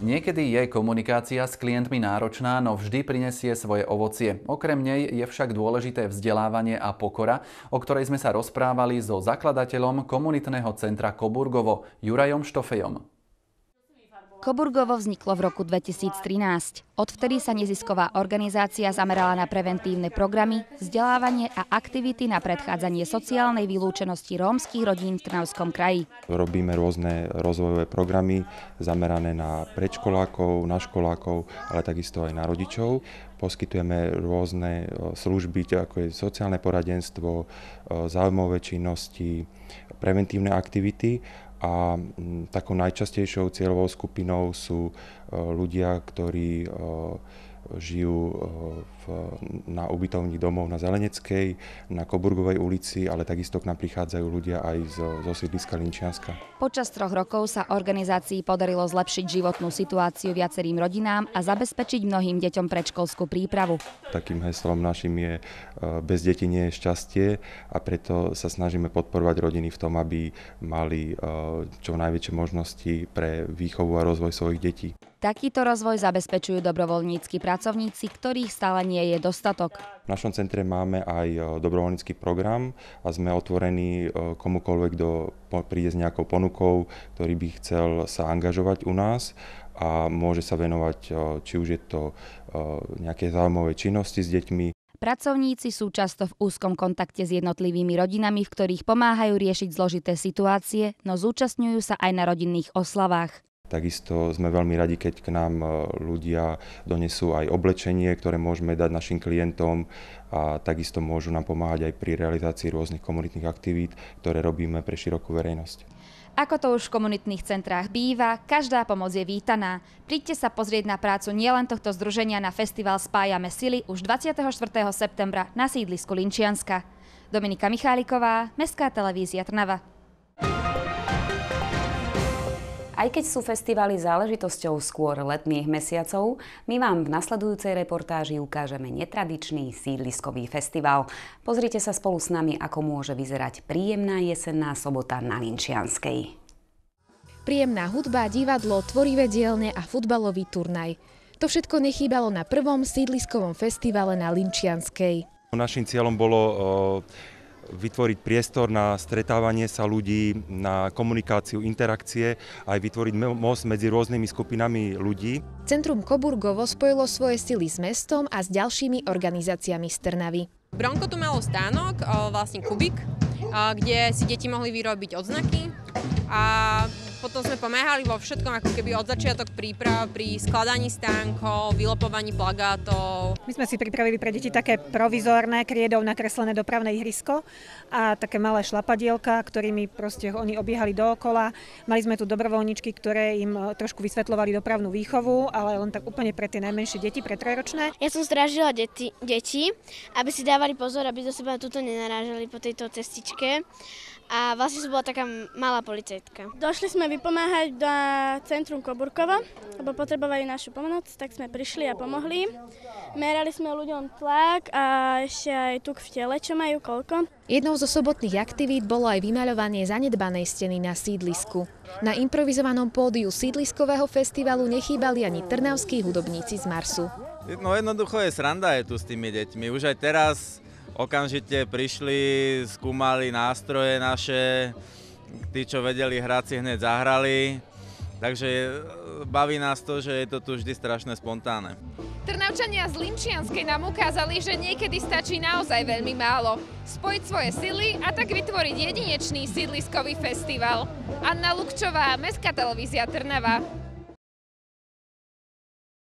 Niekedy je komunikácia s klientmi náročná, no vždy prinesie svoje ovocie. Okrem nej je však dôležité vzdelávanie a pokora, o ktorej sme sa rozprávali so zakladateľom komunitného centra Koburgovo, Jurajom Štofejom. Koburgovo vzniklo v roku 2013. Odvtedy sa nezisková organizácia zamerala na preventívne programy, vzdelávanie a aktivity na predchádzanie sociálnej vylúčenosti rómskych rodín v Trnavskom kraji. Robíme rôzne rozvojové programy zamerané na predškolákov, na školákov, ale takisto aj na rodičov. Poskytujeme rôzne služby, ako je sociálne poradenstvo, záujmové činnosti, preventívne aktivity. A takou najčastejšou cieľovou skupinou sú ľudia, ktorí žijú na ubytovni domov na Zeleneckej, na Koburgovej ulici, ale takisto k nám prichádzajú ľudia aj zo sídliska Linčianska. Počas 3 rokov sa organizácii podarilo zlepšiť životnú situáciu viacerým rodinám a zabezpečiť mnohým deťom predškolskú prípravu. Takým heslom našim je bez detí nie je šťastie a preto sa snažíme podporovať rodiny v tom, aby mali čo najväčšie možnosti pre výchovu a rozvoj svojich detí. Takýto rozvoj zabezpečujú dobrovoľnícki pracovníci, ktorých stále nie je dostatok. V našom centre máme aj dobrovoľnícky program a sme otvorení komukoľvek, kto príde s nejakou ponukou, ktorý by chcel sa angažovať u nás a môže sa venovať, či už je to nejaké zaujímavé činnosti s deťmi. Pracovníci sú často v úzkom kontakte s jednotlivými rodinami, v ktorých pomáhajú riešiť zložité situácie, no zúčastňujú sa aj na rodinných oslavách. Takisto sme veľmi radi, keď k nám ľudia donesú aj oblečenie, ktoré môžeme dať našim klientom a takisto môžu nám pomáhať aj pri realizácii rôznych komunitných aktivít, ktoré robíme pre širokú verejnosť. Ako to už v komunitných centrách býva, každá pomoc je vítaná. Príďte sa pozrieť na prácu nielen tohto združenia na festival Spájame sily už 24. septembra na sídlisku Linčianska. Dominika Micháliková, Mestská televízia Trnava. Aj keď sú festivaly záležitosťou skôr letných mesiacov, my vám v nasledujúcej reportáži ukážeme netradičný sídliskový festival. Pozrite sa spolu s nami, ako môže vyzerať príjemná jesenná sobota na Linčianskej. Príjemná hudba, divadlo, tvorivé dielne a futbalový turnaj. To všetko nechýbalo na prvom sídliskovom festivale na Linčianskej. Naším cieľom bolo vytvoriť priestor na stretávanie sa ľudí, na komunikáciu, interakcie, aj vytvoriť most medzi rôznymi skupinami ľudí. Centrum Koburgovo spojilo svoje sily s mestom a s ďalšími organizáciami z Trnavy. Bronko tu malo stánok, vlastne kubík, kde si deti mohli vyrobiť odznaky a potom sme pomáhali vo všetkom, ako keby od začiatok príprav pri skladaní stánkov, vylepovaní plagátov. My sme si pripravili pre deti také provizórne, kriedou nakreslené dopravné ihrisko a také malé šlapadielka, ktorými proste oni obiehali dookola. Mali sme tu dobrovoľničky, ktoré im trošku vysvetľovali dopravnú výchovu, ale len tak úplne pre tie najmenšie deti, pre 3-ročné. Ja som strážila deti, aby si dávali pozor, aby do seba tuto nenarážali po tejto cestičke. A vlastne som bola taká malá policajtka. Došli sme vypomáhať do Centrum Koburgovo, lebo potrebovali našu pomoc, tak sme prišli a pomohli. Merali sme ľuďom tlak a ešte aj tuk v tele, čo majú koľko. Jednou zo sobotných aktivít bolo aj vymaľovanie zanedbanej steny na sídlisku. Na improvizovanom pódiu sídliskového festivalu nechýbali ani trnavskí hudobníci z Marsu. No jednoducho je sranda je tu s tými deťmi. Už aj teraz okamžite prišli, skúmali nástroje naše, tí, čo vedeli hrať, si hneď zahrali. Takže baví nás to, že je to tu vždy strašne spontánne. Trnavčania z Linčianskej nám ukázali, že niekedy stačí naozaj veľmi málo. Spojiť svoje sily a tak vytvoriť jedinečný sídliskový festival. Anna Lukčová, Mestská televízia Trnava.